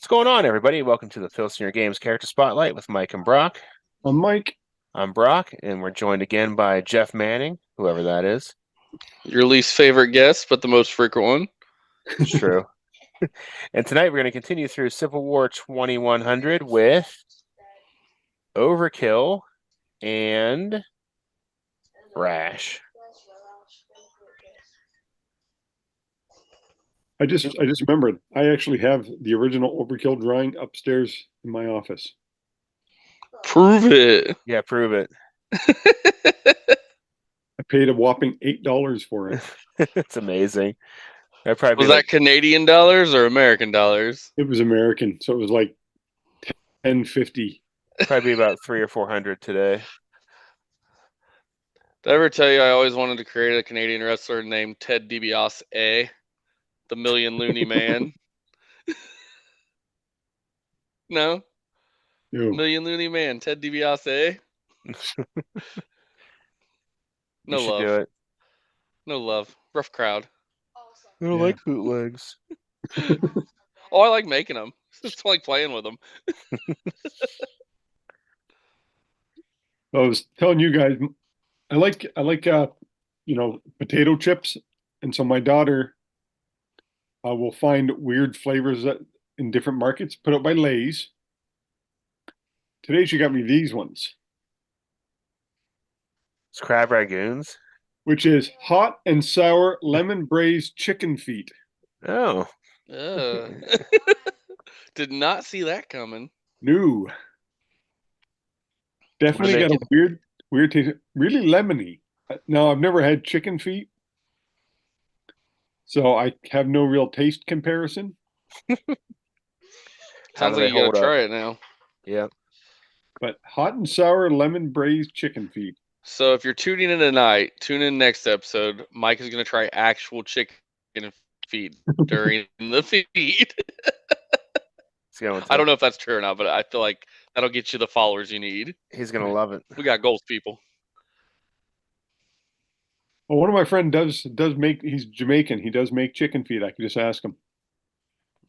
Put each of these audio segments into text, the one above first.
What's going on, everybody? Welcome to the Filsinger Games Character Spotlight with Mike and Brock. I'm Mike. I'm Brock, and we're joined again by Jeff Manning, whoever that is. Your least favorite guest, but the most frequent one. It's true. And tonight we're going to continue through Civil War 2100 with Overkill and Thrash. I just remembered. I actually have the original Overkill drawing upstairs in my office. Prove it. Yeah, prove it. I paid a whopping $8 for it. It's amazing. That'd probably Was that Canadian dollars or American dollars? It was American, so it was like $10.50. Probably about 300 or 400 today. Did I ever tell you I always wanted to create a Canadian wrestler named Ted DiBiase, the Million Looney Man? No? Ew. Million Looney Man, Ted DiBiase. No You should love. do it. No love. Rough crowd. I don't like bootlegs. Oh, I like making them. It's like playing with them. I was telling you guys, I like potato chips, and so my daughter will find weird flavors in different markets put up by Lay's. Today she got me these ones, It's crab ragoons. which is hot and sour lemon braised chicken feet. Oh. Did not see that coming. No. Definitely got a weird taste. Really lemony. Now, I've never had chicken feet, so I have no real taste comparison. Sounds like you gotta try it now. Yeah. But hot and sour lemon braised chicken feet. So if you're tuning in tonight, tune in next episode. Mike is going to try actual chicken feet during the feed. I don't know if that's true or not, but I feel like that'll get you the followers you need. He's going to love it. We got goals, people. Well, one of my friends does make, he's Jamaican. He does make chicken feet. I could just ask him.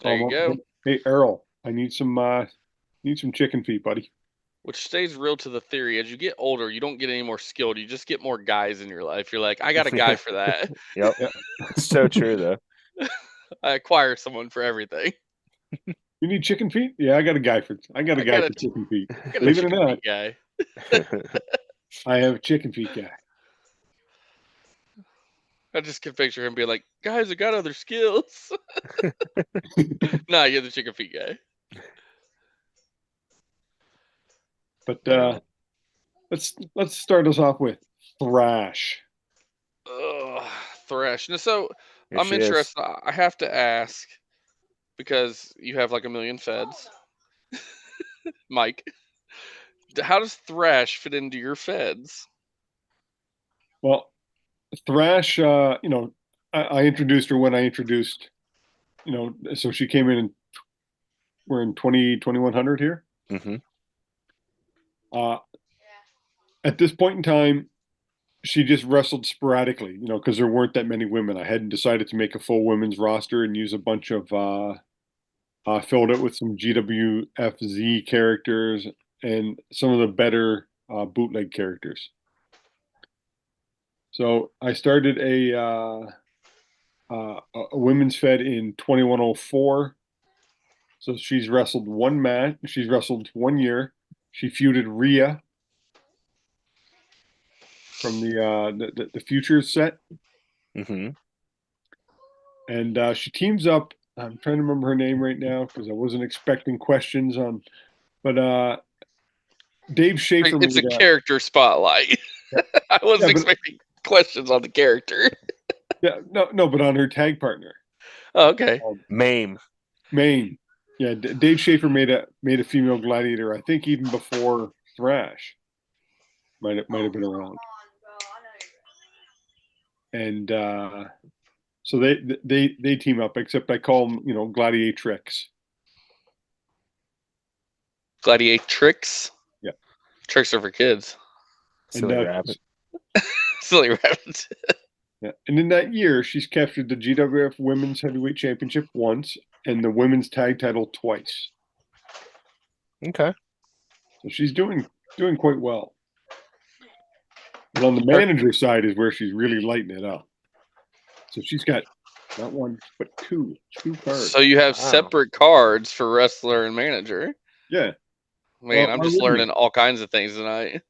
There you go. Hey, Errol, I need some chicken feet, buddy. Which stays real to the theory. As you get older, you don't get any more skilled. You just get more guys in your life. You're like, I got a guy for that. Yep. It's so true, though. I acquire someone for everything. You need chicken feet? Yeah, I got a guy for chicken feet. Believe it or not, guy. I have a chicken feet guy. I just can picture him being like, guys, I got other skills. Nah, you're the chicken feet guy. But let's start us off with Thrash. Thrash. So I'm interested. I have to ask, because you have like a million feds, Mike. How does Thrash fit into your feds? Well, Thrash, I introduced her when I introduced, so she came in, and we're in 2100 here. Mm-hmm. At this point in time, she just wrestled sporadically, because there weren't that many women. I hadn't decided to make a full women's roster and use a bunch of, filled it with some GWFZ characters and some of the better bootleg characters. So I started a women's fed in 2104. So she's wrestled one match. She's wrestled 1 year. She feuded Rhea from the Futures set. Mm-hmm. And she teams up. I'm trying to remember her name right now because I wasn't expecting questions on. But Dave Schaefer. It's a character spotlight. I wasn't expecting questions on the character. Yeah, no, but on her tag partner. Oh, okay. Maine. Yeah, Dave Schaefer made a female gladiator. I think even before Thrash might have been around. And so they team up. Except I call them Gladiatrix. Gladiatrix. Yeah, tricks are for kids. Silly rabbit. Silly rabbit. Yeah, and in that year, she's captured the GWF Women's Heavyweight Championship once and the women's tag title twice. Okay. So she's doing quite well. But on the manager side is where she's really lighting it up. So she's got not one, but two cards. So you have separate cards for wrestler and manager. Yeah. Man, I'm just learning all kinds of things tonight.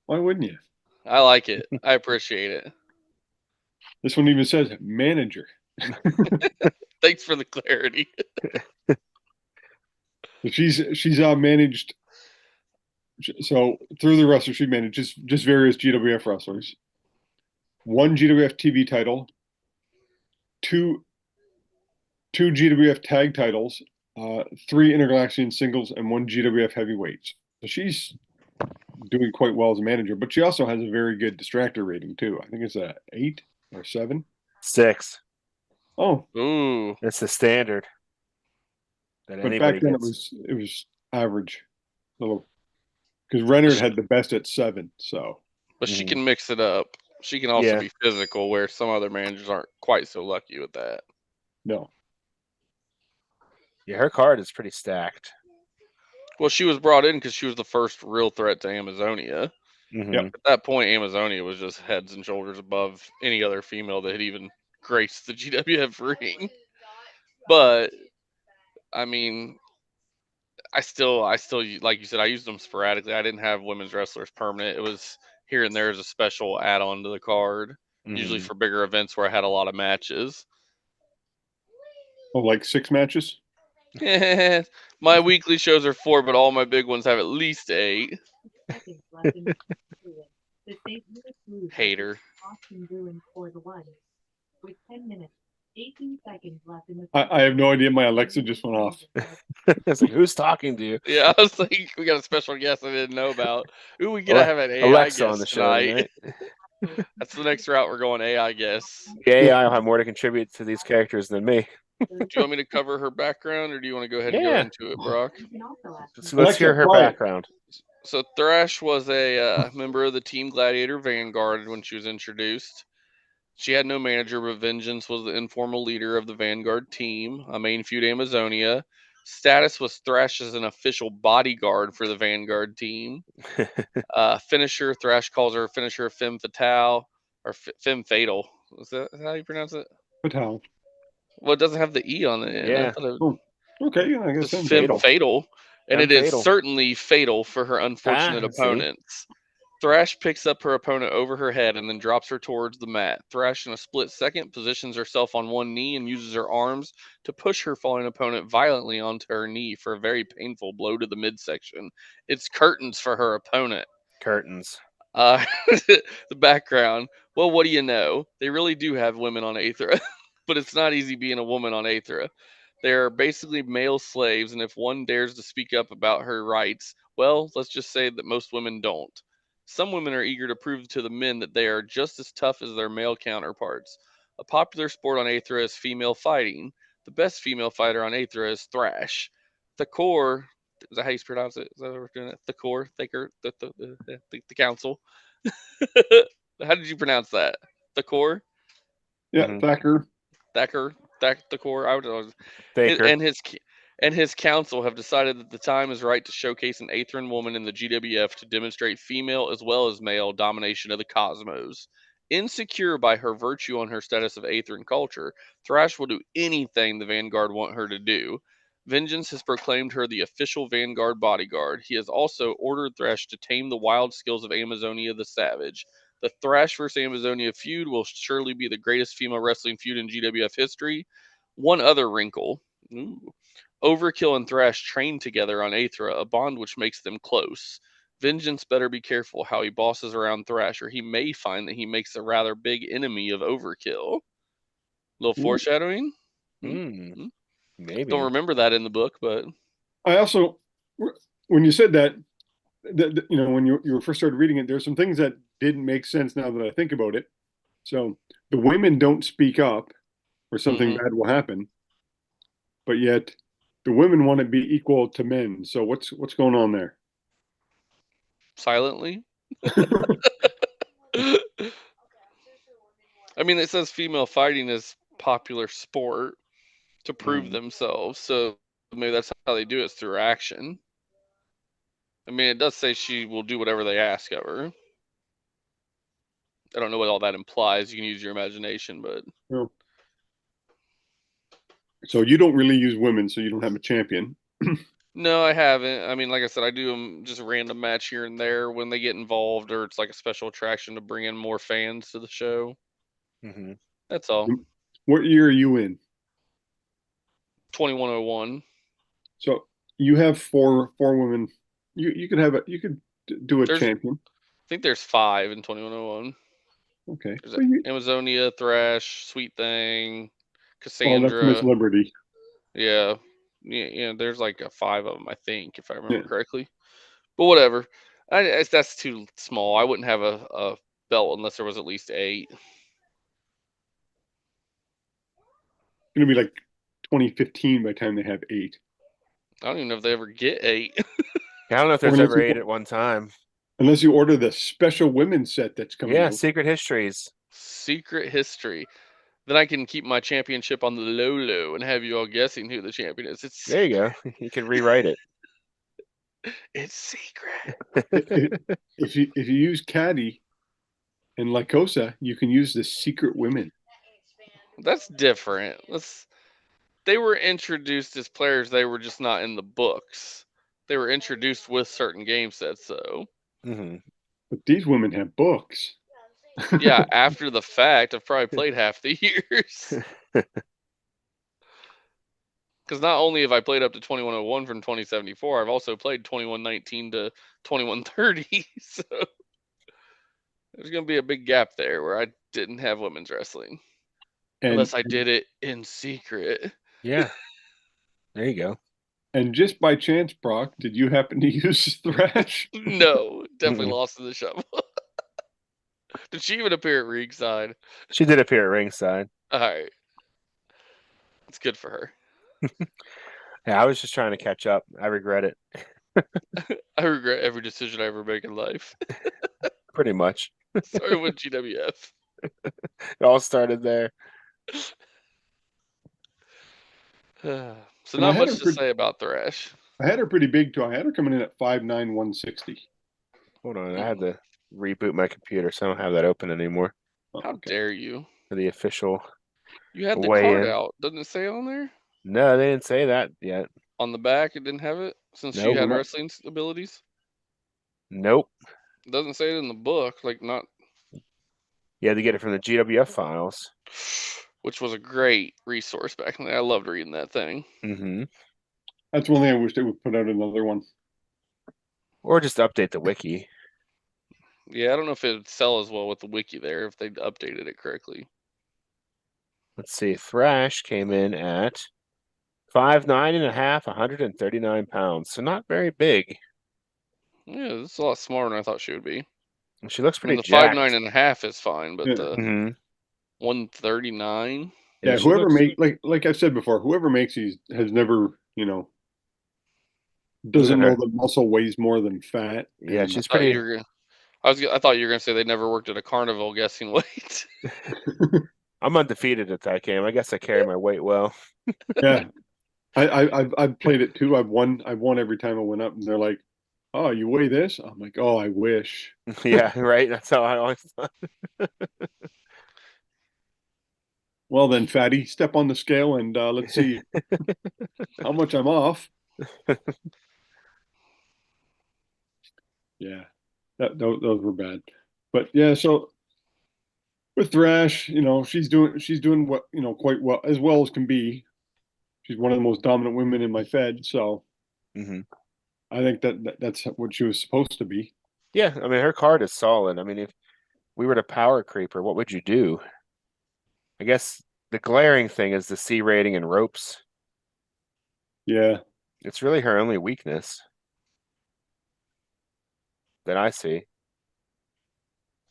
Why wouldn't you? I like it. I appreciate it. This one even says manager. Thanks for the clarity. She's managed. So through the wrestler, she manages just various GWF wrestlers. 1 GWF TV title, two GWF tag titles, 3 Intergalaxian singles, and 1 GWF heavyweights. So she's doing quite well as a manager, but she also has a very good distractor rating too. I think it's a 8 or 7. 6. Oh, ooh, that's the standard. But back then gets. it was average, little, because Renard had the best at 7. So, but she can mix it up. She can also be physical, where some other managers aren't quite so lucky with that. No. Yeah, her card is pretty stacked. Well, she was brought in because she was the first real threat to Amazonia. Yep. At that point, Amazonia was just heads and shoulders above any other female that had even graced the GWF ring. But I mean, I still, like you said, I used them sporadically. I didn't have women's wrestlers permanent. It was here and there as a special add-on to the card, usually for bigger events where I had a lot of matches. Oh, like 6 matches? My weekly shows are 4, but all my big ones have at least 8. Hater. I have no idea. My Alexa just went off. It's like, who's talking to you? Yeah, I was like, we got a special guest I didn't know about. Ooh, we gotta have an AI Alexa guest on the show tonight. That's the next route we're going, AI guests. The AI will have more to contribute to these characters than me. Do you want me to cover her background, or do you want to go ahead and go into it, Brock? So let's hear her background. So Thrash was a member of the Team Gladiator Vanguard when she was introduced. She had no manager, but Vengeance was the informal leader of the Vanguard team. A main feud, Amazonia. Status was Thrash as an official bodyguard for the Vanguard team. Finisher, Thrash calls her finisher Femme Fatale, or Femme Fatal. Is that how you pronounce it? Fatale. Well, it doesn't have the E on the end. Yeah. Okay, I guess it's Femme Fatal. And it is certainly fatal for her unfortunate opponents. Thrash picks up her opponent over her head and then drops her towards the mat. Thrash, in a split second, positions herself on one knee and uses her arms to push her falling opponent violently onto her knee for a very painful blow to the midsection. It's curtains for her opponent. Curtains. The background. Well, what do you know? They really do have women on Aethra, but it's not easy being a woman on Aethra. They're basically male slaves, and if one dares to speak up about her rights, well, let's just say that most women don't. Some women are eager to prove to the men that they are just as tough as their male counterparts. A popular sport on Aethra is female fighting. The best female fighter on Aethra is Thrash. Thakor, is that how you pronounce it? Is that what we're doing it? Thakor, the council. How did you pronounce that? Thakor? Yeah, Thacker. Thakor. I would. And his council have decided that the time is right to showcase an Aethran woman in the GWF to demonstrate female as well as male domination of the cosmos. Insecure by her virtue on her status of Aethran culture, Thrash will do anything the Vanguard want her to do. Vengeance has proclaimed her the official Vanguard bodyguard. He has also ordered Thrash to tame the wild skills of Amazonia the Savage. The Thrash vs. Amazonia feud will surely be the greatest female wrestling feud in GWF history. One other wrinkle. Overkill and Thrash train together on Aethra, a bond which makes them close. Vengeance better be careful how he bosses around Thrash, or he may find that he makes a rather big enemy of Overkill. Little foreshadowing? Maybe. Don't remember that in the book, but... I also, when you said that, when you first started reading it, there's some things that didn't make sense now that I think about it. So the women don't speak up or something bad will happen, but yet the women want to be equal to men. So what's going on there? Silently? I mean, it says female fighting is popular sport. to prove themselves. So maybe that's how they do it, through action. I mean, it does say she will do whatever they ask of her. I don't know what all that implies. You can use your imagination, but... So you don't really use women, so you don't have a champion. No, I haven't. I mean, like I said, I do them just a random match here and there when they get involved, or it's like a special attraction to bring in more fans to the show. That's all. What year are you in? 2101. So you have four women. You could have a do a champion. I think there's 5 in 2101. Okay. There's Amazonia, Thrash, Sweet Thing, Cassandra. Oh, that's Miss Liberty. Yeah. Yeah, there's like 5 of them, I think, if I remember correctly. But whatever. That's too small. I wouldn't have a belt unless there was at least 8. It's going to be like 2015 by the time they have 8. I don't even know if they ever get 8. I don't know if there's ever 8 at one time. Unless you order the special women's set that's coming out. Yeah, Secret Histories. Secret History. Then I can keep my championship on the low and have you all guessing who the champion is. There you go. You can rewrite it. It's secret. If you use Caddy and Lycosa, you can use the secret women. That's different. They were introduced as players. They were just not in the books. They were introduced with certain game sets, though. But these women have books. Yeah, after the fact, I've probably played half the years. Because not only have I played up to 2101 from 2074, I've also played 2119 to 2130. So there's going to be a big gap there where I didn't have women's wrestling. Unless I did it in secret. Yeah. There you go. And just by chance, Brock, did you happen to use Thrash? No, definitely lost in the shuffle. Did she even appear at ringside? She did appear at ringside. All right. It's good for her. Yeah, I was just trying to catch up. I regret it. I regret every decision I ever make in life. Pretty much. Started with GWF. It all started there. So not much to say about Thrash. I had her pretty big too. I had her coming in at 5'9", 160. Hold on, I had to reboot my computer, so I don't have that open anymore. How dare you? For the official. You had the card out. Doesn't it say on there? No, they didn't say that yet. On the back, it didn't have it since she had wrestling abilities. Nope. It doesn't say it in the book. Like not. You had to get it from the GWF files, which was a great resource back in the day. I loved reading that thing. That's one thing I wish they would put out another one, or just update the wiki. Yeah, I don't know if it would sell as well with the wiki there if they updated it correctly. Let's see. Thrash came in at 5'9.5", 139 pounds. So not very big. Yeah, it's a lot smaller than I thought she would be. And she looks pretty jacked. The 5'9.5" is fine, but the 139. Yeah, whoever like I said before, whoever makes these has never, doesn't know that muscle weighs more than fat. Yeah, she's pretty. I thought you were gonna say they never worked at a carnival guessing weight. I'm undefeated at that game. I guess I carry my weight well. Yeah, I've played it too. I've won every time I went up, and they're like, "Oh, you weigh this?" I'm like, "Oh, I wish." Yeah, right. That's how I always thought. Well then, fatty, step on the scale and let's see how much I'm off. Yeah, those were bad, but yeah. So with Thrash, she's doing what quite well, as well as can be. She's one of the most dominant women in my Fed, so I think that's what she was supposed to be. Yeah, I mean her card is solid. I mean, if we were to power creep her, what would you do? I guess the glaring thing is the C rating and ropes. Yeah, it's really her only weakness that I see.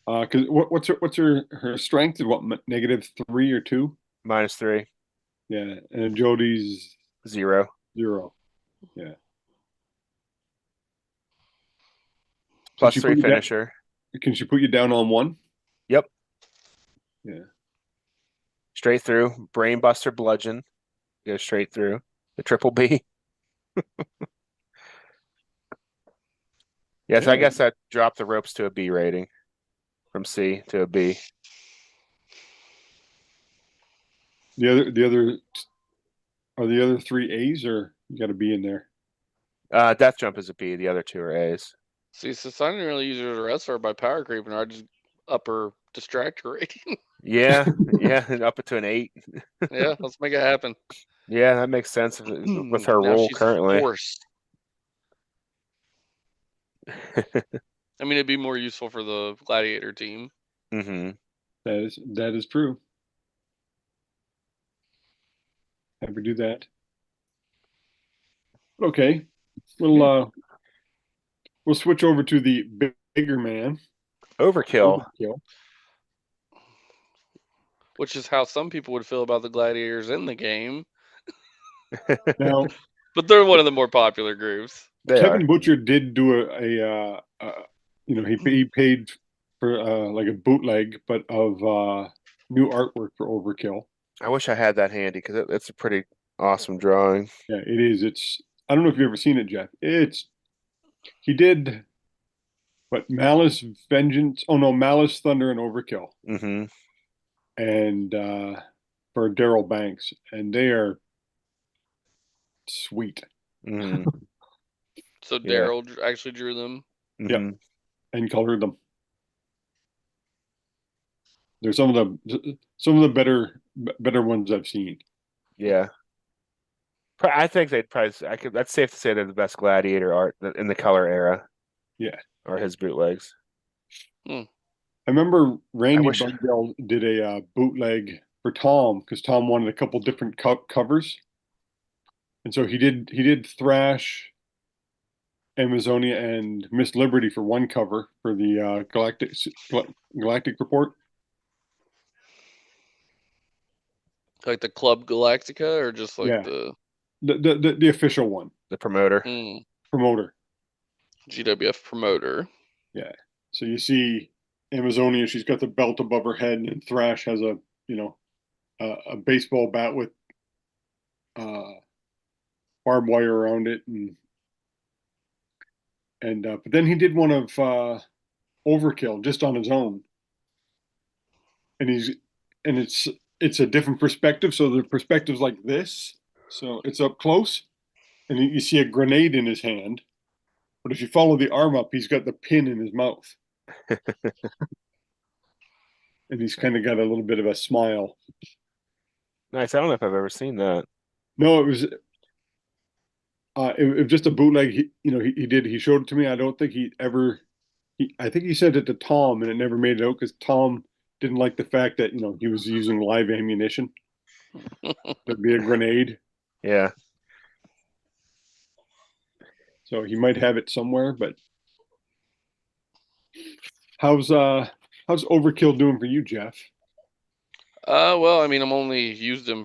Because what's her strength? Is what, -3 or 2? -3. Yeah, and Jody's 0. 0. Yeah. +3 finisher. Can she put you down on 1? Yep. Yeah. Straight through, brainbuster bludgeon. go straight through the triple B. Yes, I guess that dropped the ropes to a B rating from C to a B. The other three A's, or you got a B in there? Death Jump is a B. The other two are A's. See, since I didn't really use it as a wrestler by power creeping, I just upper distractor rating. Yeah, and up it to an 8. Yeah, let's make it happen. Yeah, that makes sense with her now role she's currently. A force. I mean, it'd be more useful for the Gladiator team. Mm-hmm. That is true. Ever do that? Okay, we'll switch over to the bigger man. Overkill. Which is how some people would feel about the Gladiators in the game. Now, but they're one of the more popular groups. Kevin Butcher did do he paid for like a bootleg, but of new artwork for Overkill. I wish I had that handy because it's a pretty awesome drawing. Yeah, it is. I don't know if you've ever seen it, Jeff. He did what, Malice, Vengeance. Oh no, Malice, Thunder, and Overkill. Mm-hmm. And for Daryl Banks, and they are sweet. Mm-hmm. So Daryl actually drew them. Mm-hmm. Yep, and colored them. They're some of the better ones I've seen. Yeah. I think that's safe to say they're the best Gladiator art in the color era. Yeah. Or his bootlegs. I remember Randy Bundell did a bootleg for Tom because Tom wanted a couple different covers. And so he did Thrash, Amazonia, and Miss Liberty for one cover for the Galactic Report. Like the Club Galactica, or just like the official one, the promoter, GWF promoter. Yeah. So you see Amazonia, she's got the belt above her head, and Thrash has a baseball bat with barbed wire around it, but then he did one of Overkill just on his own, and it's a different perspective. So the perspective's like this, so it's up close, and you see a grenade in his hand. But if you follow the arm up, he's got the pin in his mouth, and he's kind of got a little bit of a smile. Nice. I don't know if I've ever seen that. No, it was just a bootleg. He showed it to me. I don't think I think he sent it to Tom, and it never made it out because Tom didn't like the fact that he was using live ammunition. There'd be a grenade. Yeah. So he might have it somewhere, but how's Overkill doing for you, Jeff? Well, I mean, I'm only used him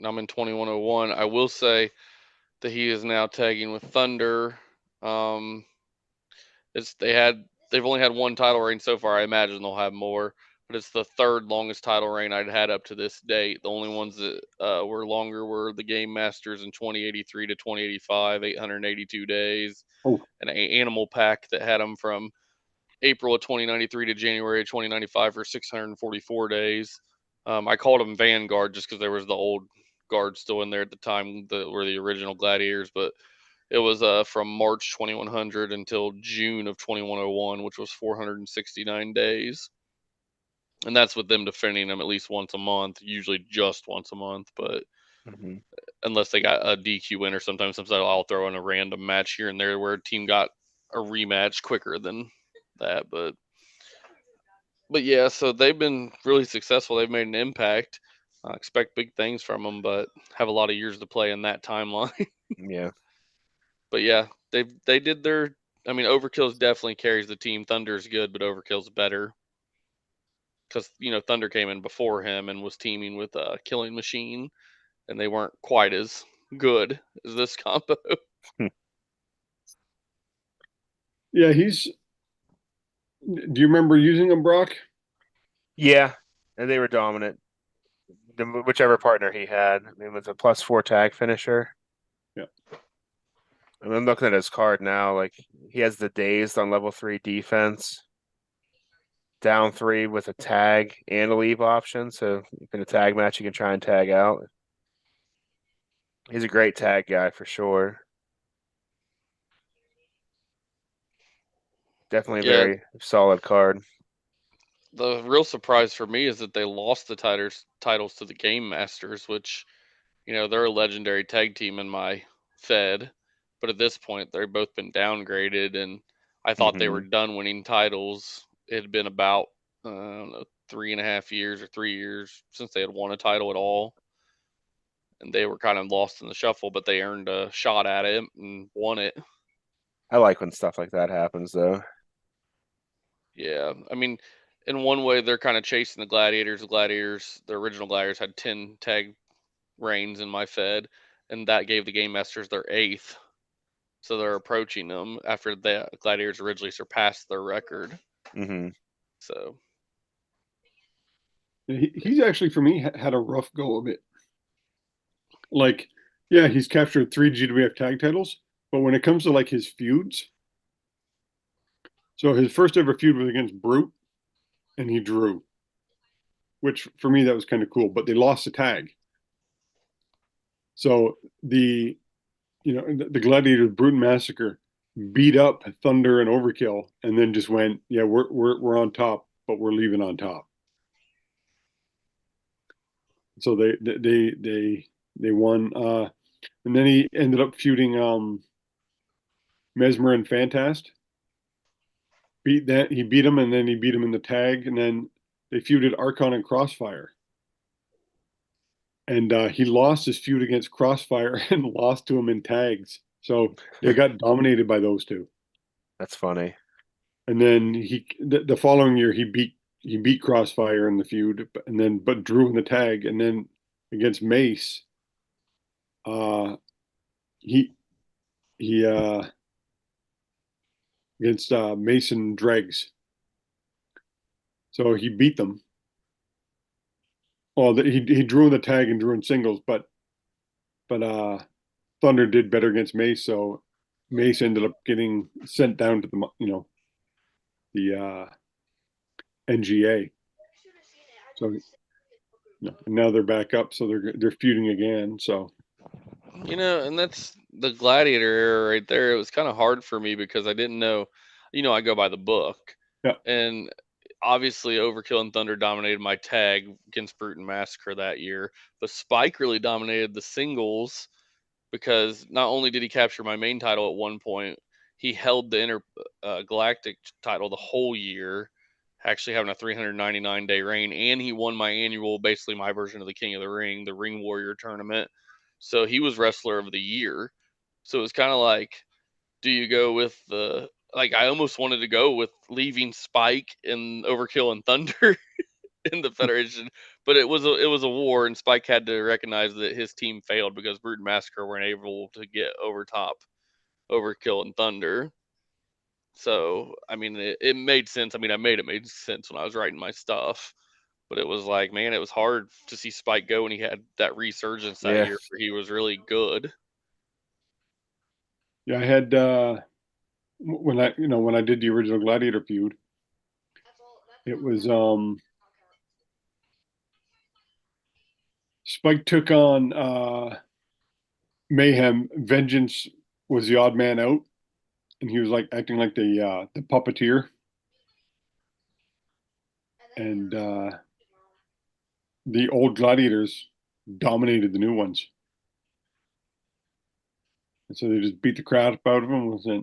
I'm in 2101. I will say that he is now tagging with Thunder. They've only had one title reign so far. I imagine they'll have more, but it's the third longest title reign I'd had up to this date. The only ones that were longer were the Game Masters in 2083 to 2085, 882 days, and an Animal Pack that had them from April of 2093 to January of 2095 for 644 days. I called them Vanguard just because there was the old guard still in there at the time that were the original Gladiators, but it was from March 2100 until June of 2101, which was 469 days. And that's with them defending them at least once a month, usually just once a month, but unless they got a DQ win, or sometimes I'll throw in a random match here and there where a team got a rematch quicker than that. But yeah, so they've been really successful. They've made an impact. I expect big things from them, but have a lot of years to play in that timeline. Yeah. But yeah, they did their. I mean, Overkill's definitely carries the team. Thunder's good, but Overkill's better because Thunder came in before him and was teaming with Killing Machine, and they weren't quite as good as this combo. Yeah, do you remember using him, Brock? Yeah, and they were dominant. whichever partner he had. I mean, with a +4 tag finisher. Yeah. I'm looking at his card now. Like, he has the dazed on level 3 defense, down 3 with a tag and a leave option. So in a tag match, you can try and tag out. He's a great tag guy for sure. Definitely a very solid card. The real surprise for me is that they lost the titles to the Game Masters, which, they're a legendary tag team in my Fed. But at this point, they've both been downgraded, and I thought they were done winning titles. It had been about, I don't know, 3.5 years or 3 years since they had won a title at all. And they were kind of lost in the shuffle, but they earned a shot at it and won it. I like when stuff like that happens, though. Yeah, I mean, in one way, they're kind of chasing the Gladiators. The original Gladiators had 10 tag reigns in my Fed, and that gave the Game Masters their 8th. So they're approaching them after the Gladiators originally surpassed their record. So he's actually, for me, had a rough go of it. Like, yeah, he's captured 3 GWF tag titles, but when it comes to like his feuds, so his first ever feud was against Brute, and he drew, which for me that was kind of cool. But they lost the tag, so the Gladiators Brute Massacre beat up Thunder and Overkill, and then just went, yeah, we're on top, but we're leaving on top. So they won, and then he ended up feuding Mesmer and Fantast. He beat him, and then he beat him in the tag, and then they feuded Archon and Crossfire. And he lost his feud against Crossfire and lost to him in tags. So they got dominated by those two. That's funny. And then the following year he beat Crossfire in the feud, but drew in the tag, and then against Mace, he against Mason Dregs. So he beat them. Well, he drew in the tag and drew in singles, but Thunder did better against Mace, so Mace ended up getting sent down to the NGA. So now they're back up, so they're feuding again. So and that's the Gladiator era right there. It was kind of hard for me because I didn't know. I go by the book, and obviously Overkill and Thunder dominated my tag against Brute and Massacre that year, but Spike really dominated the singles because not only did he capture my main title at one point, he held the galactic title the whole year, actually having a 399-day reign, and he won my annual, basically my version of the King of the Ring, the Ring Warrior tournament. So he was Wrestler of the Year. So it was kind of like, do you go with I almost wanted to go with leaving Spike and Overkill and Thunder in the Federation, but it was a war, and Spike had to recognize that his team failed because Brute and Massacre weren't able to get over top Overkill and Thunder. So I mean, it made sense. I mean, it made sense when I was writing my stuff, but it was like, man, it was hard to see Spike go when he had that resurgence that year where he was really good. Yeah, I had when I did the original Gladiator feud, it was Spike took on Mayhem. Vengeance was the odd man out, and he was like acting like the puppeteer. And the old Gladiators dominated the new ones. And so they just beat the crap out of them and said,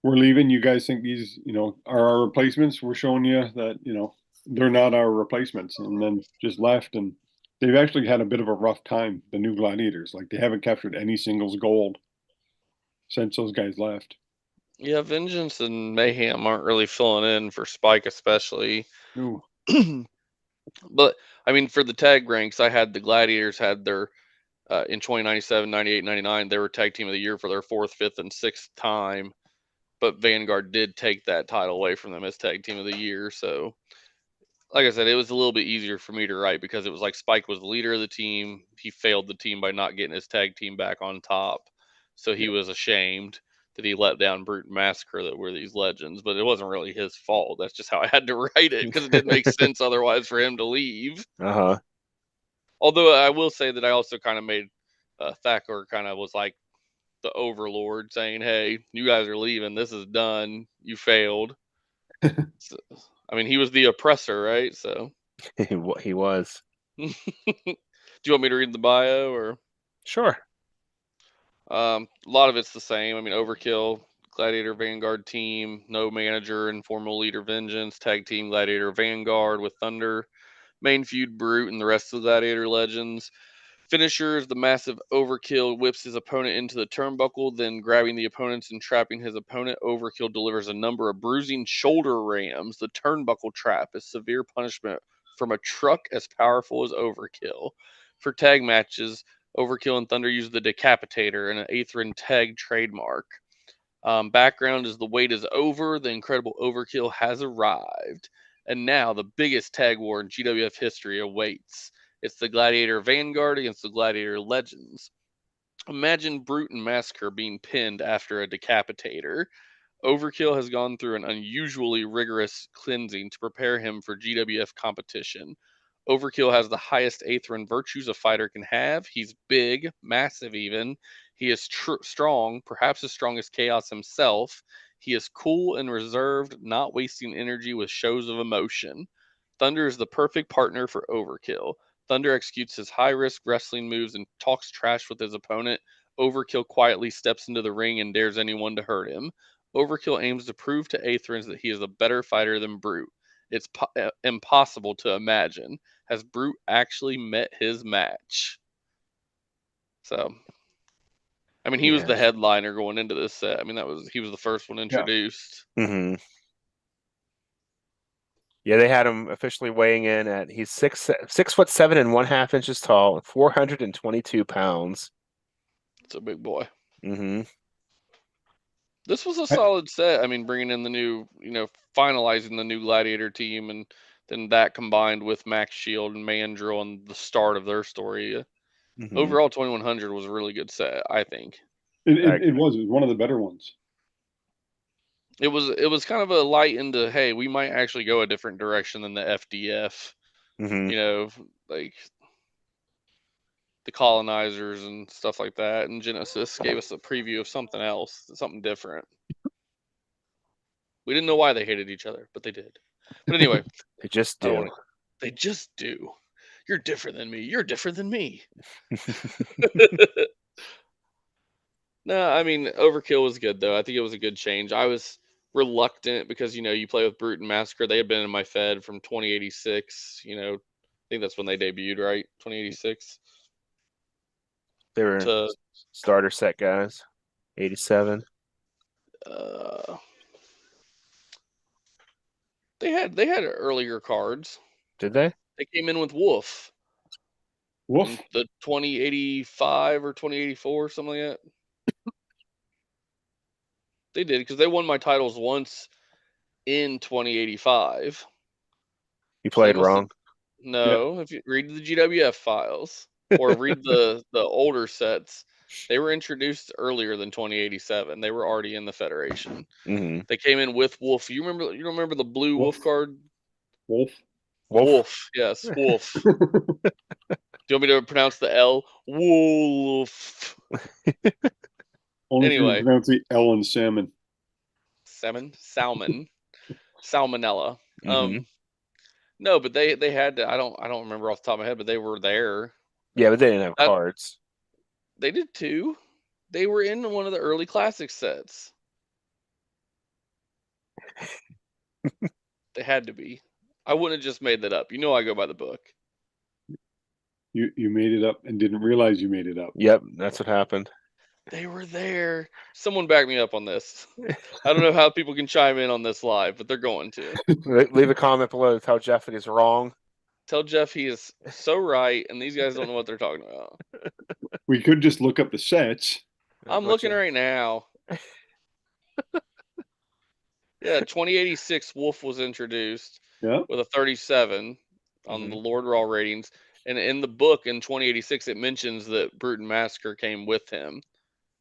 we're leaving. You guys think these, are our replacements? We're showing you that, they're not our replacements. And then just left. And they've actually had a bit of a rough time, the new Gladiators. Like, they haven't captured any singles gold since those guys left. Yeah, Vengeance and Mayhem aren't really filling in for Spike, especially. Ooh. But I mean, for the tag ranks, I had the Gladiators had their in 2097, 98, 99, they were tag team of the year for their 4th, 5th, and 6th time. But Vanguard did take that title away from them as tag team of the year. So like I said, it was a little bit easier for me to write because it was like Spike was the leader of the team. He failed the team by not getting his tag team back on top. So he was ashamed that he let down Brute and Massacre that were these legends, but it wasn't really his fault. That's just how I had to write it because it didn't make sense otherwise for him to leave. Uh-huh. Although I will say that I also kind of made Thacker kind of was like the overlord saying, hey, you guys are leaving. This is done. You failed. So, I mean, he was the oppressor, right? So He was. do you want me to read the bio or? Sure. A lot of it's the same. I mean, Overkill, Gladiator Vanguard team, no manager, informal leader Vengeance, tag team Gladiator Vanguard with Thunder, main feud Brute and the rest of the Gladiator legends. Finishers, the massive Overkill whips his opponent into the turnbuckle, then grabbing the opponents and trapping his opponent. Overkill delivers a number of bruising shoulder rams. The turnbuckle trap is severe punishment from a truck as powerful as Overkill. For tag matches, Overkill and Thunder use the Decapitator, and an Aethrin tag trademark. Background is the wait is over. The incredible Overkill has arrived. And now the biggest tag war in GWF history awaits. It's the Gladiator Vanguard against the Gladiator Legends. Imagine Brute and Massacre being pinned after a decapitator. Overkill has gone through an unusually rigorous cleansing to prepare him for GWF competition. Overkill has the highest Aethrin virtues a fighter can have. He's big, massive even. He is strong, perhaps as strong as Chaos himself. He is cool and reserved, not wasting energy with shows of emotion. Thunder is the perfect partner for Overkill. Thunder executes his high-risk wrestling moves and talks trash with his opponent. Overkill quietly steps into the ring and dares anyone to hurt him. Overkill aims to prove to Aetherins that he is a better fighter than Brute. It's impossible to imagine. Has Brute actually met his match? So, I mean, he was the headliner going into this set. I mean, he was the first one introduced. Mm-hmm. Yeah, they had him officially weighing in at he's 6'7" 1/2 inches tall, 422 pounds. It's a big boy. Mm-hmm. This was a solid set. I mean, bringing in the new, finalizing the new Gladiator team, and then that combined with Max Shield and Mandrill and the start of their story. Mm-hmm. Overall, 2100 was a really good set, I think. It was one of the better ones. It was kind of a light into, hey, we might actually go a different direction than the FDF. Mm-hmm. Like the colonizers and stuff like that. And Genesis gave us a preview of something else, something different. We didn't know why they hated each other, but they did. But anyway, they just do. They just do. You're different than me. You're different than me. No, I mean, Overkill was good, though. I think it was a good change. I was reluctant because, you play with Brute and Massacre. They had been in my Fed from 2086. I think that's when they debuted, right? 2086. They were starter set guys. 87. They had earlier cards. Did they? They came in with Wolf. Wolf? The 2085 or 2084, something like that. They did, because they won my titles once in 2085. You played wrong. No, yeah. If you read the GWF files or read the older sets, they were introduced earlier than 2087. They were already in the Federation. Mm-hmm. They came in with Wolf. You remember the blue Wolf card? Wolf. Yes, Wolf. Do you want me to pronounce the L? Wolf. Only if you pronounce the L in salmon. Salmon. Salmonella. Mm-hmm. No, but they had to, I don't remember off the top of my head, but they were there. Yeah, but they didn't have cards. They did too. They were in one of the early classic sets. They had to be. I wouldn't have just made that up. I go by the book. You made it up and didn't realize you made it up. Yep, that's what happened. They were there. Someone back me up on this. I don't know how people can chime in on this live, but they're going to. Leave a comment below to tell Jeff that he's wrong. Tell Jeff he is so right, and these guys don't know what they're talking about. We could just look up the sets. I'm looking right now. Yeah, 2086 Wolf was introduced. with a 37 on the Lord Raw ratings. And in the book in 2086, it mentions that Brute and Massacre came with him.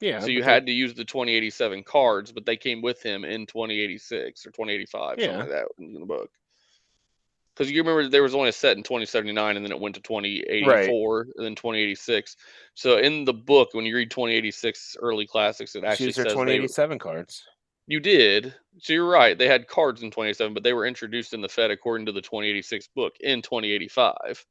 Yeah. So you had to use the 2087 cards, but they came with him in 2086 or 2085, something like that in the book. Because you remember there was only a set in 2079, and then it went to 2084, and then 2086. So in the book, when you read 2086 early classics, it actually says 2087 cards. You did. So you're right. They had cards in 2087, but they were introduced in the Fed according to the 2086 book in 2085.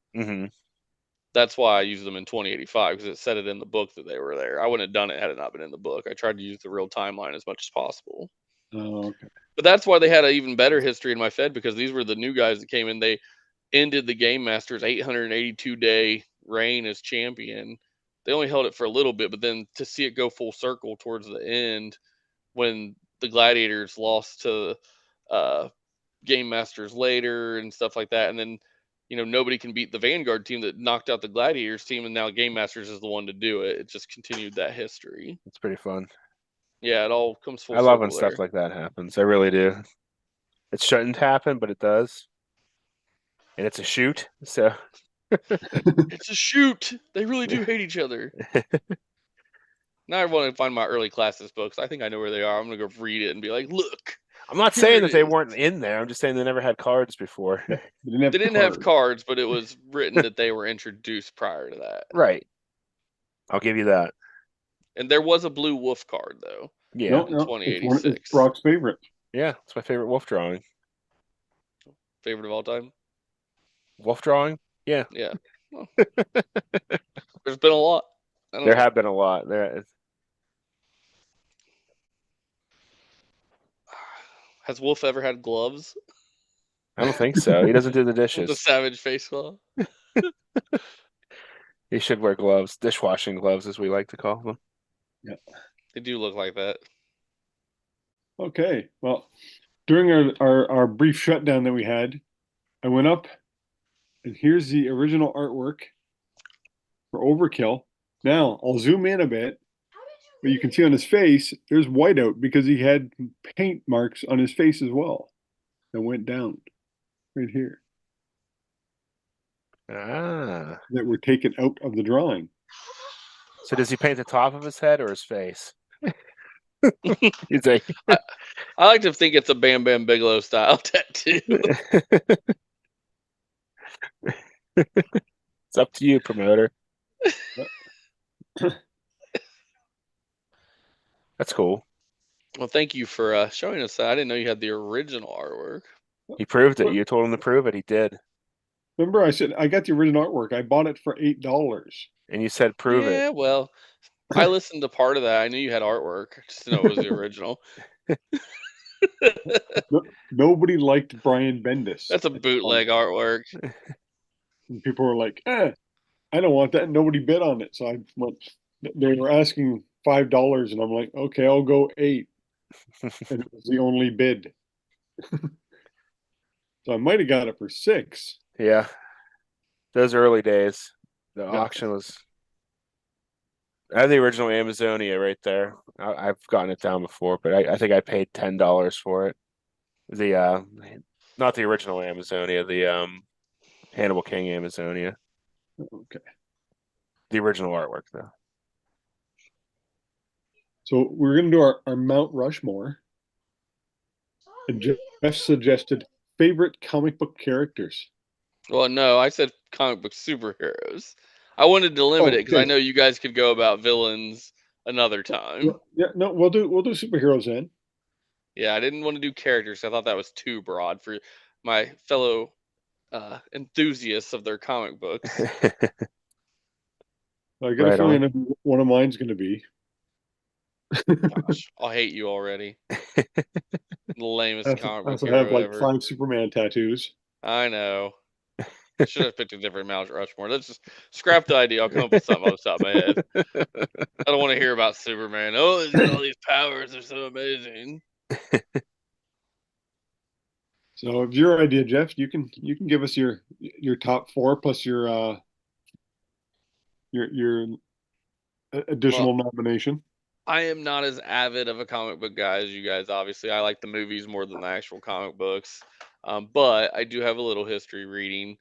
That's why I used them in 2085, because it said it in the book that they were there. I wouldn't have done it had it not been in the book. I tried to use the real timeline as much as possible. Oh, okay. But that's why they had an even better history in my Fed, because these were the new guys that came in. They ended the Game Master's 882-day reign as champion. They only held it for a little bit, but then to see it go full circle towards the end, when the Gladiators lost to Game Masters later and stuff like that, and then nobody can beat the Vanguard team that knocked out the Gladiators team, and now Game Masters is the one to do it. It just continued that history. It's pretty fun. Yeah, it all comes full I circle. love when stuff like that happens. I really do. It shouldn't happen, but it does. And it's a shoot, so it's a shoot. They really do hate each other. Now I want to find my early classes books. I think I know where they are. I'm gonna go read it and be like, look. I'm not saying that they weren't in there. I'm just saying they never had cards before. They didn't have cards, but it was written that they were introduced prior to that. Right. I'll give you that. And there was a blue wolf card, though. Yeah. In 2086. It's Broc's favorite. Yeah, it's my favorite wolf drawing. Favorite of all time? Wolf drawing? Yeah. Yeah. Well, there's been a lot. There have been a lot. Has Wolf ever had gloves? I don't think so. He doesn't do the dishes. The Savage Face Claw. He should wear gloves, dishwashing gloves, as we like to call them. Yeah, they do look like that. Okay, well, during our brief shutdown that we had, I went up, and here's the original artwork for Overkill. Now I'll zoom in a bit, but you can see on his face there's whiteout because he had paint marks on his face as well that went down right here. That were taken out of the drawing. So does he paint the top of his head or his face? He's like, I like to think it's a Bam Bam Bigelow style tattoo. It's up to you, promoter. That's cool. Well, thank you for showing us that. I didn't know you had the original artwork. He proved it. You told him to prove it. He did. Remember, I said I got the original artwork. I bought it for $8. And you said prove it. Yeah, well, I listened to part of that. I knew you had artwork. Just to know it was the original. Nobody liked Brian Bendis. That's a bootleg artwork. And people were like, I don't want that. Nobody bid on it. So I went, they were asking $5, and I'm like, okay, I'll go $8. And it was the only bid. So I might have got it for $6. Yeah. Those early days. The auction was. I have the original Amazonia right there. I've gotten it down before, but I think I paid $10 for it. The not the original Amazonia, the Hannibal King Amazonia. Okay. The original artwork though. So we're gonna do our Mount Rushmore. And Jeff suggested favorite comic book characters. Well, no, I said comic book superheroes. I wanted to limit it because I know you guys could go about villains another time. Yeah, no, we'll do superheroes then. Yeah, I didn't want to do characters. I thought that was too broad for my fellow enthusiasts of their comic books. I got a feeling one of mine's going to be. Gosh, I'll hate you already. The lamest comic book hero I have like ever. 5 Superman tattoos. I know. I should have picked a different Mount Rushmore. Let's just scrap the idea. I'll come up with something off the top of my head. I don't want to hear about Superman. Oh, he's got all these powers. They're so amazing. So, if your idea, Jeff, you can give us your top 4 plus your additional nomination. I am not as avid of a comic book guy as you guys. Obviously, I like the movies more than the actual comic books. But I do have a little history reading.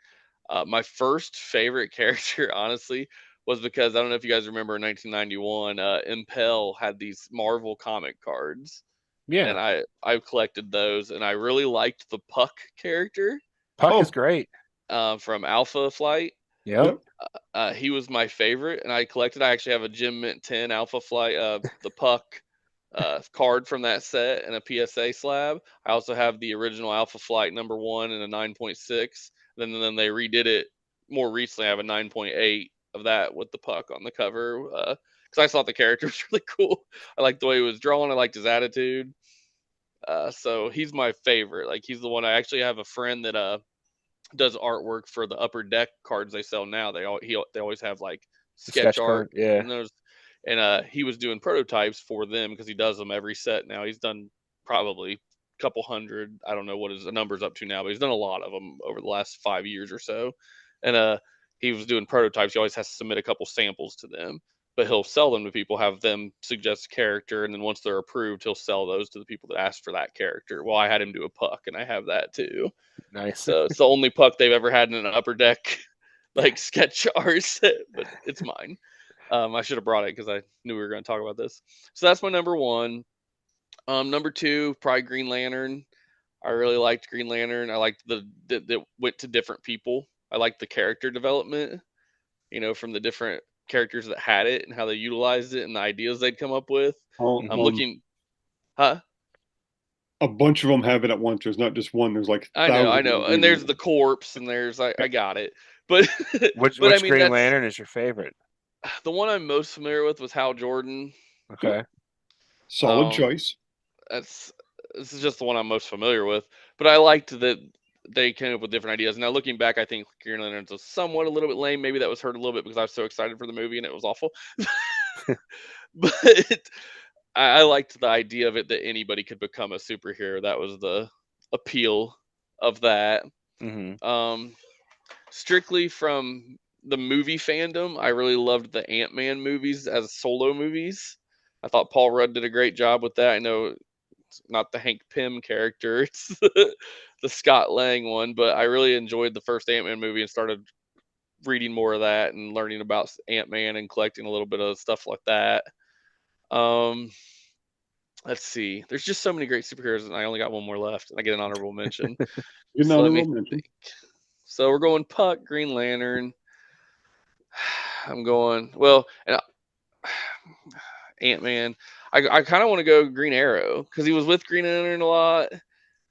My first favorite character, honestly, was because I don't know if you guys remember in 1991, Impel had these Marvel comic cards. Yeah. And I collected those, and I really liked the Puck character. Puck is great. From Alpha Flight. Yep. He was my favorite, and I collected. I actually have a Gem Mint 10 Alpha Flight, the Puck card from that set, and a PSA slab. I also have the original Alpha Flight #1 and a 9.6. Then they redid it more recently. I have a 9.8 of that with the Puck on the cover because I thought the character was really cool. I liked the way he was drawn. I liked his attitude. So he's my favorite. Like, he's the one. I actually have a friend that does artwork for the Upper Deck cards they sell now. They always have like sketch art, yeah. and those. And he was doing prototypes for them because he does them every set now. He's done probably a couple hundred. I don't know what his number's up to now, but he's done a lot of them over the last 5 years or so. And he was doing prototypes. He always has to submit a couple samples to them, but he'll sell them to people, have them suggest a character, and then once they're approved, he'll sell those to the people that asked for that character. Well, I had him do a Puck, and I have that too. Nice. So it's the only Puck they've ever had in an Upper Deck like sketch art set, but it's mine. I should have brought it because I knew we were going to talk about this. So that's my number one. Number two, probably Green Lantern. I really liked Green Lantern. I liked that went to different people. I liked the character development, from the different characters that had it and how they utilized it and the ideas they'd come up with. I'm looking, huh? A bunch of them have it at once. There's not just one. There's like I know. And there's the corpse, and there's I got it. But which I mean, Green Lantern is your favorite? The one I'm most familiar with was Hal Jordan. Okay. Solid choice. This is just the one I'm most familiar with. But I liked that they came up with different ideas. Now, looking back, I think Green Lantern's a little bit lame. Maybe that was hurt a little bit because I was so excited for the movie and it was awful. But I liked the idea of it, that anybody could become a superhero. That was the appeal of that. Mm-hmm. Strictly from the movie fandom, I really loved the Ant-Man movies as solo movies. I thought Paul Rudd did a great job with that. I know it's not the Hank Pym character, it's the Scott Lang one, but I really enjoyed the first Ant-Man movie and started reading more of that and learning about Ant-Man and collecting a little bit of stuff like that. Let's see. There's just so many great superheroes, and I only got one more left, and I get an honorable mention. So let me think. So we're going Puck, Green Lantern. I'm going Ant-Man. I kind of want to go Green Arrow because he was with Green Lantern a lot,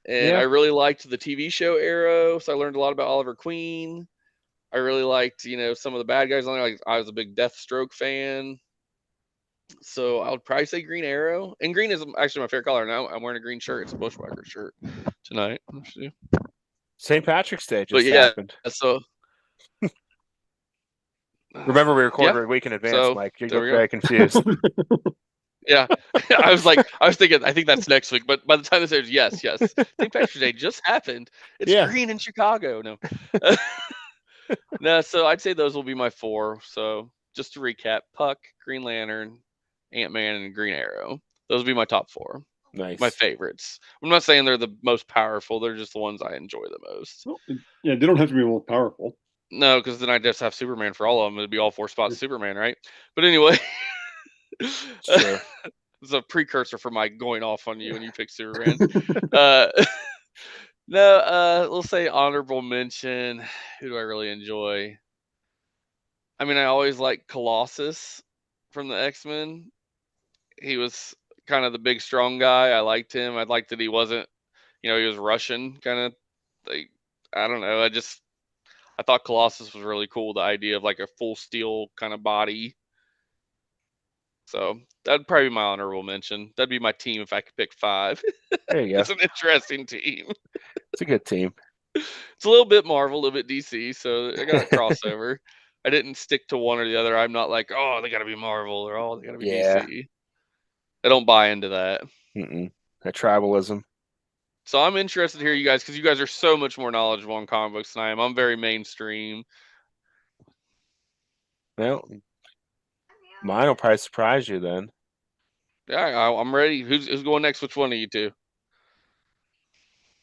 and I really liked the TV show Arrow, so I learned a lot about Oliver Queen. I really liked, some of the bad guys on there. Like, I was a big Deathstroke fan, so I would probably say Green Arrow. And green is actually my favorite color. Now I'm wearing a green shirt. It's a Bushwhacker shirt tonight. St. Patrick's Day just happened. So remember, we recorded a week in advance, Mike. You look very confused. Yeah, I was thinking, I think that's next week, but by the time this airs, yes, St. Patrick's Day just happened. It's green in Chicago. No, no. So I'd say those will be my four. So just to recap: Puck, Green Lantern, Ant-Man, and Green Arrow. Those will be my top four. Nice. My favorites. I'm not saying they're the most powerful. They're just the ones I enjoy the most. Well, yeah, they don't have to be the most powerful. No, because then I just have Superman for all of them. It'd be all 4 spots Superman, right? But anyway, it's a precursor for my going off on you when you pick Superman. We'll say honorable mention. Who do I really enjoy? I mean, I always like Colossus from the X-Men. He was kind of the big, strong guy. I liked him. I liked that he wasn't, he was Russian, kind of. Like, I don't know. I thought Colossus was really cool. The idea of like a full steel kind of body. So that'd probably be my honorable mention. That'd be my team if I could pick 5. There you go. It's an interesting team. It's a good team. It's a little bit Marvel, a little bit DC, so I got a crossover. I didn't stick to one or the other. I'm not like, oh, they got to be Marvel or oh, they got to be DC. I don't buy into that. That tribalism. So I'm interested to hear you guys because you guys are so much more knowledgeable on comic books than I am. I'm very mainstream. Well, mine will probably surprise you then. Yeah, I'm ready. Who's going next? Which one of you two?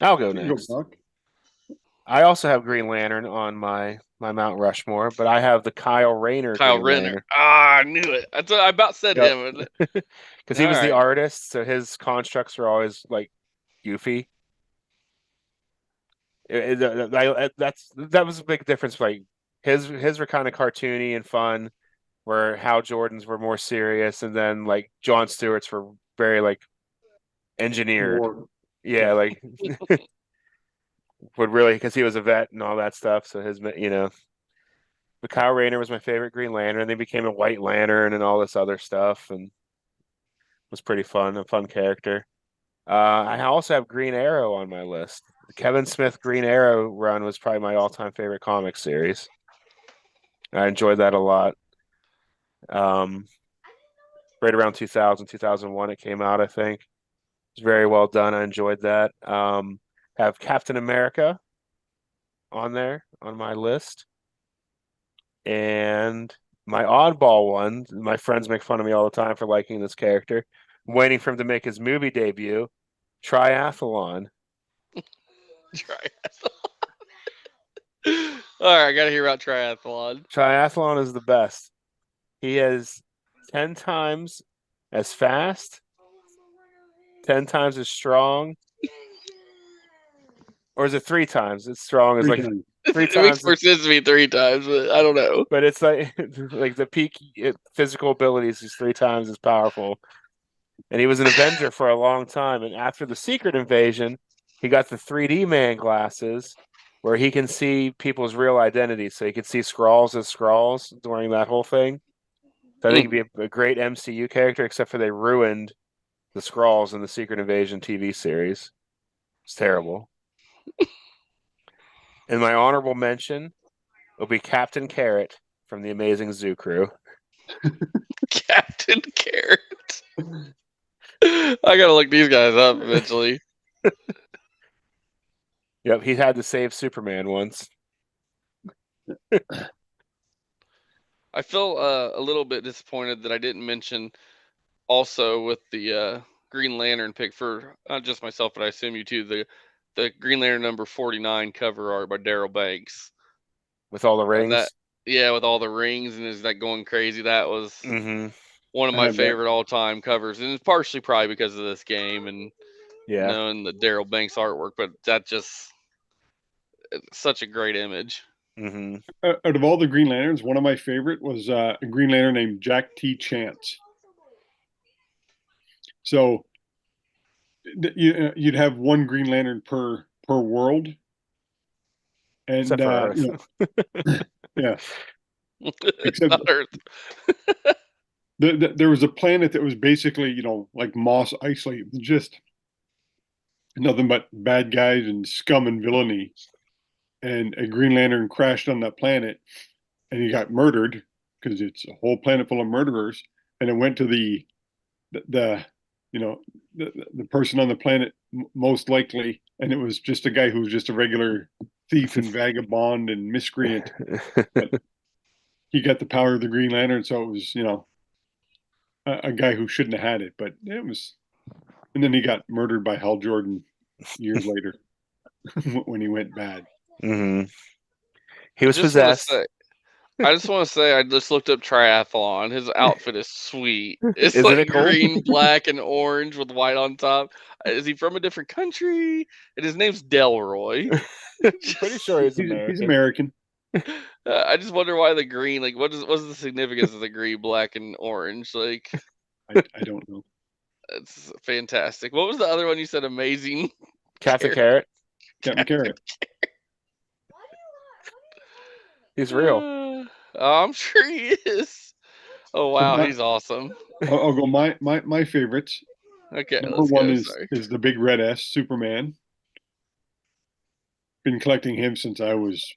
I'll go next. I also have Green Lantern on my Mount Rushmore, but I have the Kyle Rayner Kyle Green Renner. Lantern. Ah, I knew it. I about said Yep. him. Because he All was the right. artist, so his constructs were always like goofy. That was a big difference. Like his were kind of cartoony and fun, where Hal Jordan's were more serious, and then like John Stewart's were very like engineered. War. Yeah, like would really because he was a vet and all that stuff. So but Kyle Rayner was my favorite Green Lantern. They became a White Lantern and all this other stuff, and was pretty fun, a fun character. I also have Green Arrow on my list. The Kevin Smith Green Arrow run was probably my all-time favorite comic series. I enjoyed that a lot. Um, right around 2000, 2001, it came out, I think. It's very well done. I enjoyed that. Have Captain America on there on my list. And my oddball one, my friends make fun of me all the time for liking this character. I'm waiting for him to make his movie debut, Triathlon. Triathlon. All right, I got to hear about triathlon. Triathlon is the best. He is 10 times as fast, 10 times as strong. Or is it 3 times as strong as like 3 It makes times? more sense to me 3 times, but I don't know. But it's like like the peak physical abilities is 3 times as powerful. And he was an Avenger for a long time. And after the Secret Invasion, he got the 3D man glasses where he can see people's real identities. So he could see Skrulls as Skrulls during that whole thing. So I think he'd be a great MCU character, except for they ruined the Skrulls in the Secret Invasion TV series. It's terrible. And my honorable mention will be Captain Carrot from the Amazing Zoo Crew. Captain Carrot. I gotta look these guys up eventually. Yep, he had to save Superman once. I feel a little bit disappointed that I didn't mention also with the Green Lantern pick for not just myself, but I assume you too. The Green Lantern number 49 cover art by Daryl Banks With all the that rings. with all the rings and is that going crazy. That was one of I my have that. favorite all time covers, and it's partially probably because of this game and Yeah. knowing the Daryl Banks artwork, but that just such a great image. Out of all the Green Lanterns, one of my favorite was a Green Lantern named Jack T. Chance. So you'd have one Green Lantern per world, and Except for Earth. yeah, except Not Earth. there was a planet that was basically like Moss Isley, just nothing but bad guys and scum and villainy. And a Green Lantern crashed on that planet, and he got murdered because it's a whole planet full of murderers. And it went to the the person on the planet most likely, and it was just a guy who was just a regular thief and vagabond and miscreant. But he got the power of the Green Lantern, so it was a guy who shouldn't have had it, but it was. And then he got murdered by Hal Jordan years later when he went bad. He was possessed. I just want to say, I just looked up triathlon. His outfit is sweet. It's Isn't like it cool? green, black, and orange with white on top. Is he from a different country? And his name's Delroy. Pretty sure he's American. He's American. I just wonder why the green. Like, what's the significance of the green, black, and orange? Like, I don't know. it's fantastic. What was the other one you said? Amazing. Captain Carrot. Captain Carrot. He's real. I'm sure he is. Oh wow, he's awesome. I'll go my favorites. Okay, Number let's one go. is the big red S, Superman. Been collecting him since I was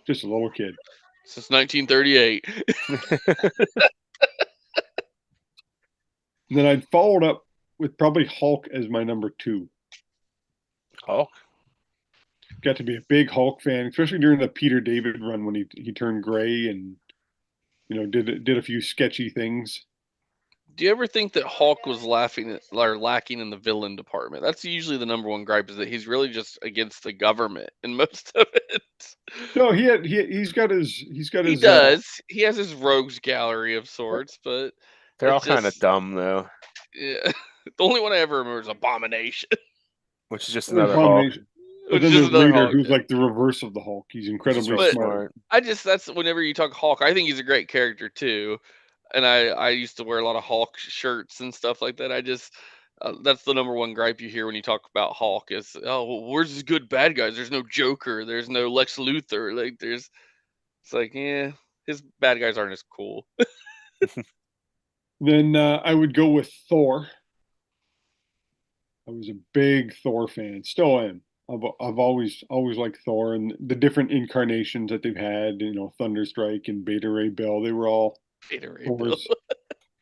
just a little kid. Since 1938. And then I followed up with probably Hulk as my number two. Hulk? Got to be a big Hulk fan, especially during the Peter David run when he turned gray and did a few sketchy things. Do you ever think that Hulk was lacking in the villain department? That's usually the number one gripe, is that he's really just against the government in most of it. No, he's got his He does. He has his rogues gallery of sorts, but they're all it's kind of just dumb though, yeah. The only one I ever remember is Abomination, which is just there's another Hulk. Abomination. But which then is there's another Raider, Hulk. who's like the reverse of the Hulk. He's incredibly real smart. That's whenever you talk Hulk, I think he's a great character too, and I used to wear a lot of Hulk shirts and stuff like that. I just that's the number one gripe you hear when you talk about Hulk is, oh, well, where's his good bad guys? There's no Joker, there's no Lex Luthor, like it's like, yeah, his bad guys aren't as cool. Then I would go with Thor. I was a big Thor fan, still am. I've always liked Thor and the different incarnations that they've had. You know, Thunderstrike and Beta Ray Bill. They were all Beta Ray Bill.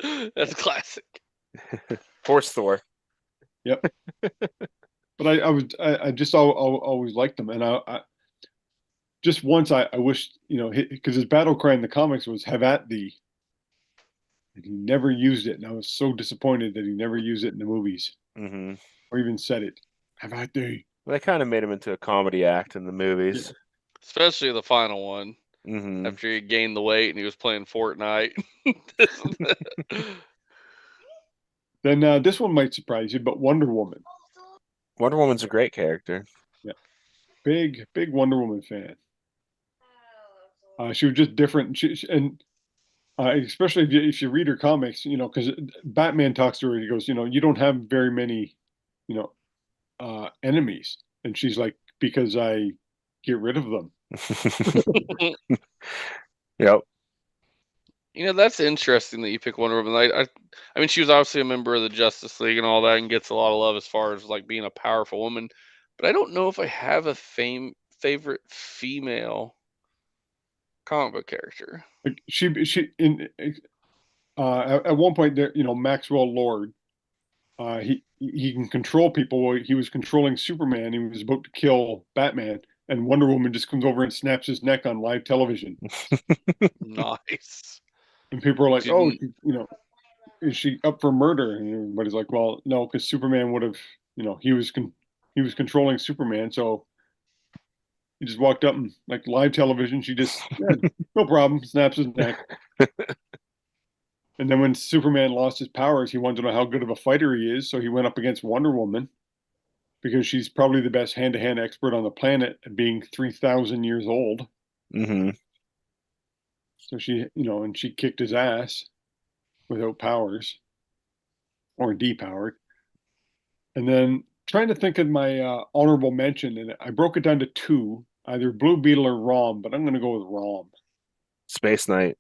Thors. That's classic. Force Thor. Yep. But I just always liked them, and I just once I wish, you know, because his battle cry in the comics was "Have at thee," and he never used it, and I was so disappointed that he never used it in the movies or even said it. Have at thee. Well, they kind of made him into a comedy act in the movies, especially the final one. After he gained the weight and he was playing Fortnite. Then this one might surprise you, but Wonder Woman. Wonder Woman's a great character. Yeah, big Wonder Woman fan. She was just different, and especially if you read her comics, you know, because Batman talks to her, he goes, you know, you don't have very many, you know, enemies, and she's like, because I get rid of them. Yep. You know, that's interesting that you pick Wonder Woman. I mean, she was obviously a member of the Justice League and all that, and gets a lot of love as far as like being a powerful woman. But I don't know if I have a favorite female comic book character. Like she in at one point there, you know, Maxwell Lord, he can control people. He was controlling Superman. He was about to kill Batman, and Wonder Woman just comes over and snaps his neck on live television. Nice. And people are like, "Oh, you know, is she up for murder?" And everybody's like, "Well, no, because Superman would have, you know, he was controlling Superman, so he just walked up and like live television. She just, yeah, no problem, snaps his neck." And then when Superman lost his powers, he wanted to know how good of a fighter he is, so he went up against Wonder Woman because she's probably the best hand-to-hand expert on the planet at being 3,000 years old. So she, you know, and she kicked his ass without powers or depowered. And then trying to think of my honorable mention, and I broke it down to two, either Blue Beetle or Rom, but I'm going to go with Rom. Space Knight.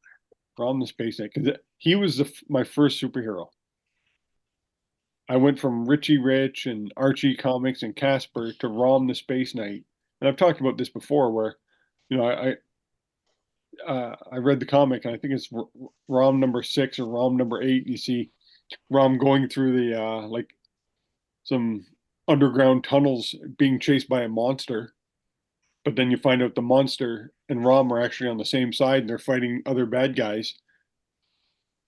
Rom the Space Knight, because he was my first superhero. I went from Richie Rich and Archie Comics and Casper to Rom the Space Knight. And I've talked about this before where, you know, I read the comic, and I think it's Rom number 6 or Rom number 8. And you see Rom going through the like some underground tunnels being chased by a monster. But then you find out the monster and Rom are actually on the same side, and they're fighting other bad guys.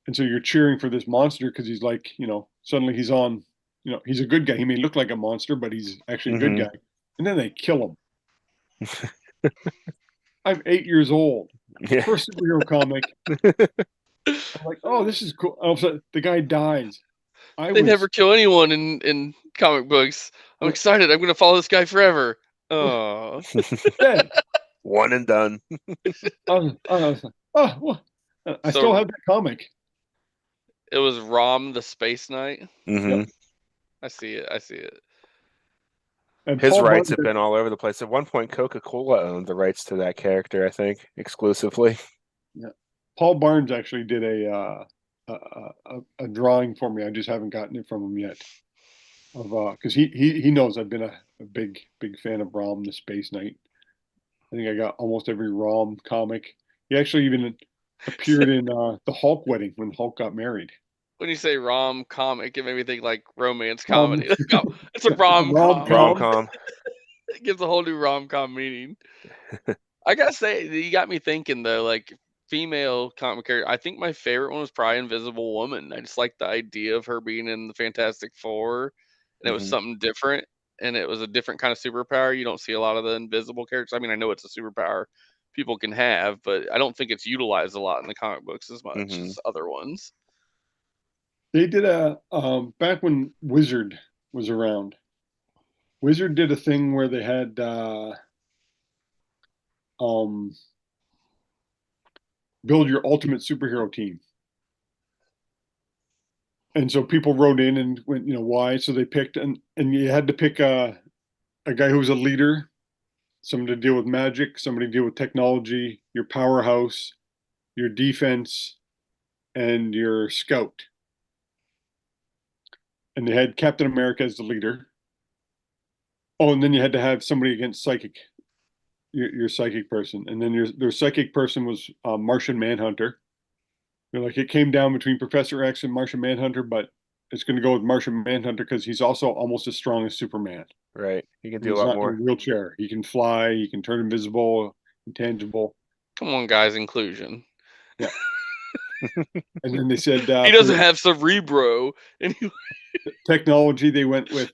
And so you're cheering for this monster because he's like, you know, suddenly he's on, you know, he's a good guy. He may look like a monster, but he's actually a good guy. And then they kill him. I'm 8 years old. Yeah. First superhero comic. I'm like, oh, this is cool. All of a sudden, the guy dies. They never kill anyone in comic books. I'm excited. I'm going to follow this guy forever. Oh, dead. One and done. I still have that comic. It was Rom the Space Knight. Yep. I see it. And his rights have been all over the place. At one point, Coca-Cola owned the rights to that character, I think, exclusively. Yeah, Paul Barnes actually did a drawing for me. I just haven't gotten it from him yet. Of because he knows I've been a big fan of Rom the Space Knight. I think I got almost every Rom comic. He actually even appeared in the Hulk wedding when Hulk got married. When you say rom comic, it made me think like romance comedy. It's a rom com. Rom-com. It gives a whole new rom com meaning. I gotta say, you got me thinking though. Like, female comic character, I think my favorite one was probably Invisible Woman. I just like the idea of her being in the Fantastic Four, and it was something different, and it was a different kind of superpower. You don't see a lot of the invisible characters. I mean, I know it's a superpower people can have, but I don't think it's utilized a lot in the comic books as much as other ones. They did back when Wizard was around. Wizard did a thing where they had build your ultimate superhero team. And so people wrote in and went, why? So they picked, and you had to pick a guy who was a leader, somebody to deal with magic, somebody to deal with technology, your powerhouse, your defense, and your scout. And they had Captain America as the leader. Oh, and then you had to have somebody against psychic, your psychic person. And then their psychic person was Martian Manhunter. Like it came down between Professor X and Martian Manhunter, but it's going to go with Martian Manhunter because he's also almost as strong as Superman. Right. He can do a lot more. He's not in a wheelchair. He can fly. He can turn invisible, intangible. Come on, guys, inclusion. Yeah. And then they said he doesn't have Cerebro. Technology, they went with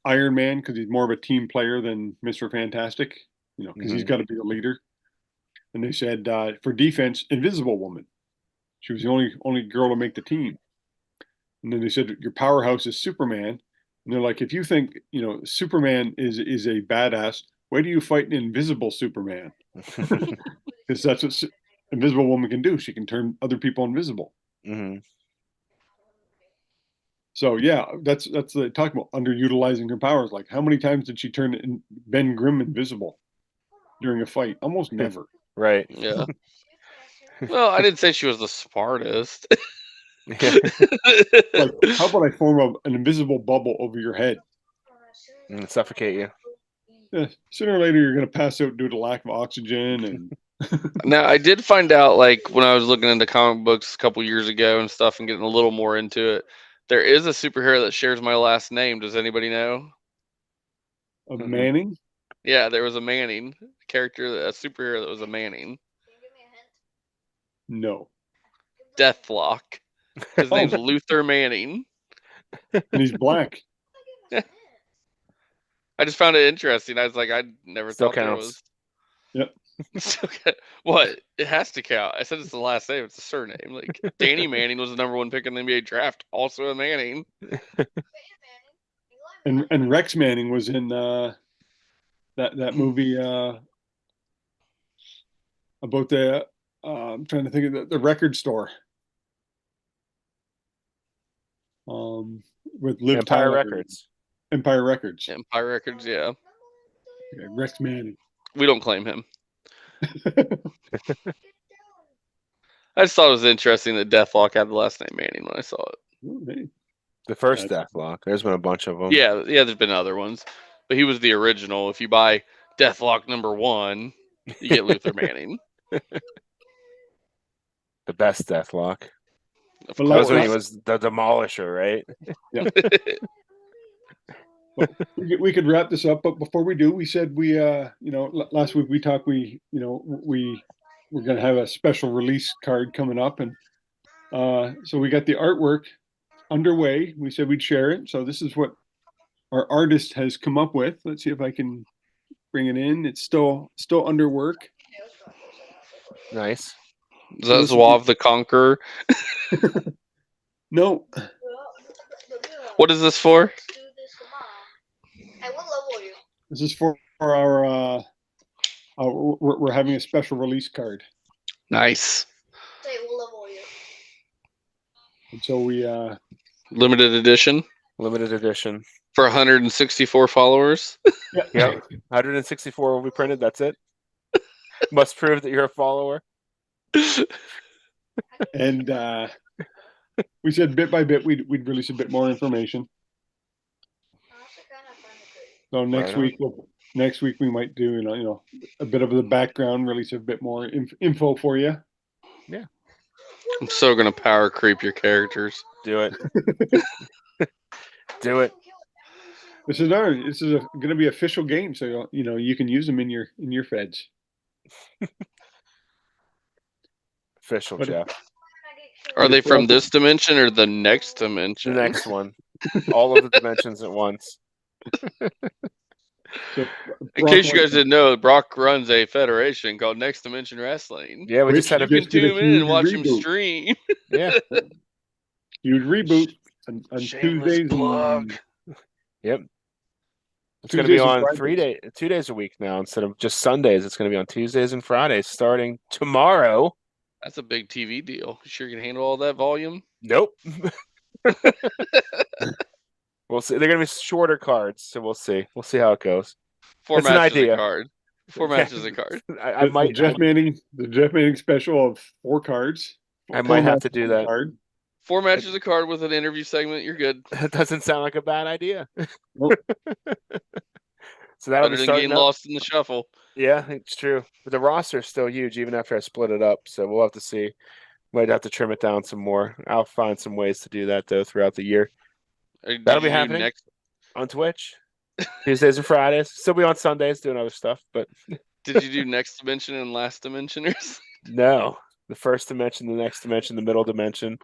Iron Man because he's more of a team player than Mr. Fantastic, because he's got to be the leader. And they said for defense, Invisible Woman. She was the only girl to make the team. And then they said your powerhouse is Superman. And they're like, if you think Superman is a badass, why do you fight an invisible Superman? Because that's what Invisible Woman can do. She can turn other people invisible. So yeah, that's the talk about underutilizing her powers. Like, how many times did she turn Ben Grimm invisible during a fight? Almost never. Right. Yeah. Well, I didn't say she was the smartest. Like, how about I form an invisible bubble over your head and suffocate you? Yeah, sooner or later, you're going to pass out due to lack of oxygen. And now, I did find out, like when I was looking into comic books a couple years ago and stuff, and getting a little more into it, there is a superhero that shares my last name. Does anybody know? A Manning? Yeah, there was a Manning character, a superhero that was a Manning. No. Deathlock. His name's Luther Manning. And he's black. I just found it interesting. I was like, I never Still thought counts. There was. Yep. What? It has to count. I said it's the last name. It's a surname. Like Danny Manning was the #1 pick in the NBA draft. Also a Manning. And Rex Manning was in that movie about the I'm trying to think of the record store. With Liv Empire Tyler. Records. Empire Records. Empire Records, yeah. Rex Manning. We don't claim him. I just thought it was interesting that Deathlock had the last name Manning when I saw it. Oh, hey. The first Deathlock. There's been a bunch of them. Yeah, there's been other ones, but he was the original. If you buy Deathlock #1, you get Luther Manning. The best Deathlock. That was when he was the Demolisher, right? Yeah. Well, we could wrap this up, but before we do, we said last week we talked we're going to have a special release card coming up, and so we got the artwork underway. We said we'd share it, so this is what our artist has come up with. Let's see if I can bring it in. It's still under work. Nice. Is that Zouave the Conqueror? No. What is this for? This is for our we're having a special release card. Nice. And so we limited edition for 164 followers. Yeah. 164 will be printed. That's it. Must prove that you're a follower. And we said bit by bit we'd release a bit more information. So next week we might do a bit of the background, release a bit more info for you. Yeah. I'm so gonna power creep your characters. Do it. Do it. This is going to be official game, so you can use them in your feds. Official, Jeff. Are they from this dimension or the next dimension? The next one. All of the dimensions at once. So, in case you guys didn't know, Brock runs a federation called Next Dimension Wrestling. Yeah, we just had you can tune in and watch him stream. Yeah. Huge reboot on Tuesdays. Plug. Yep. It's going to be on 2 days a week now instead of just Sundays. It's going to be on Tuesdays and Fridays starting tomorrow. That's a big TV deal. You sure you can handle all that volume? Nope. We'll see. They're going to be shorter cards, so we'll see. We'll see how it goes. 4 matches a card. 4 matches a card. I might the Jeff Manning special of 4 cards. I might have to do that. 4 matches a card with an interview segment. You're good. That doesn't sound like a bad idea. Nope. So that'll better be than getting lost in the shuffle. Yeah, it's true. But the roster is still huge, even after I split it up. So we'll have to see. Might have to trim it down some more. I'll find some ways to do that though throughout the year. That'll be happening on Twitch, Tuesdays and Fridays. Still be on Sundays doing other stuff. But did you do Next Dimension and Last Dimensioners? No, the first dimension, the next dimension, the middle dimension.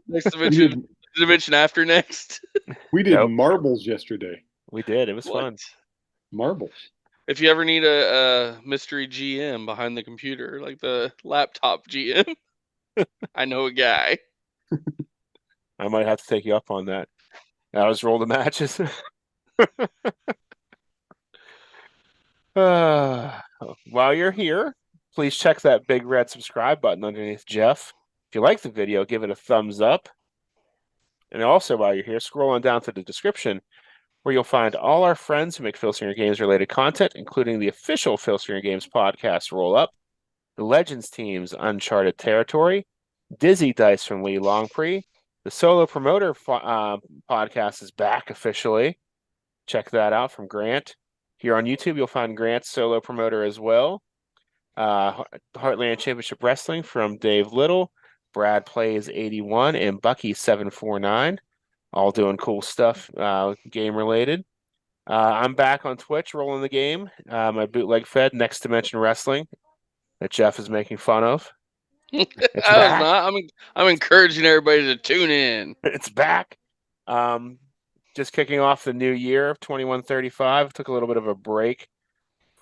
Next dimension, dimension after next. We did marbles yesterday. We did. It was fun. Marbles. If you ever need a mystery GM behind the computer, like the laptop GM, I know a guy. I might have to take you up on that. I'll just roll the matches. While you're here, please check that big red subscribe button underneath Jeff. If you like the video, give it a thumbs up. And also, while you're here, scroll on down to the description where you'll find all our friends who make Filsinger Games related content, including the official Filsinger Games podcast roll-up, the Legends team's Uncharted Territory, Dizzy Dice from Lee Longpree. The Solo Promoter podcast is back officially. Check that out from Grant. Here on YouTube, you'll find Grant's Solo Promoter as well. Heartland Championship Wrestling from Dave Little, Brad Plays 81, and Bucky 749. All doing cool stuff, game related. I'm back on Twitch rolling the game. My bootleg fed Next Dimension Wrestling that Jeff is making fun of. It's back. I'm encouraging everybody to tune in. It's back. Just kicking off the new year of 2135. Took a little bit of a break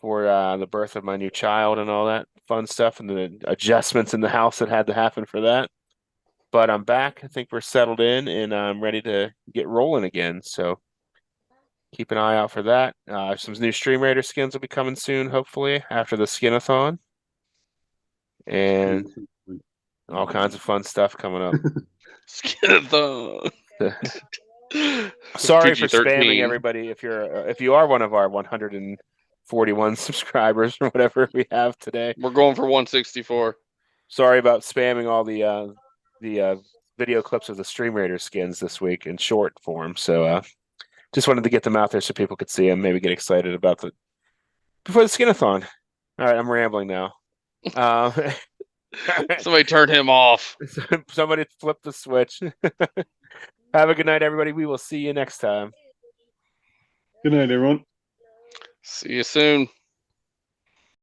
for the birth of my new child and all that fun stuff and the adjustments in the house that had to happen for that. But I'm back. I think we're settled in and I'm ready to get rolling again. So keep an eye out for that. Some new Stream Raider skins will be coming soon, hopefully, after the Skinathon. And all kinds of fun stuff coming up. Skinathon. Sorry for spamming everybody. If you are one of our 141 subscribers or whatever we have today, we're going for 164. Sorry about spamming all the video clips of the Stream Raider skins this week in short form. So just wanted to get them out there so people could see them, maybe get excited about before the Skinathon. All right, I'm rambling now. Somebody turn him off. Somebody flip the switch. Have a good night, everybody. We will see you next time. Good night, everyone. See you soon.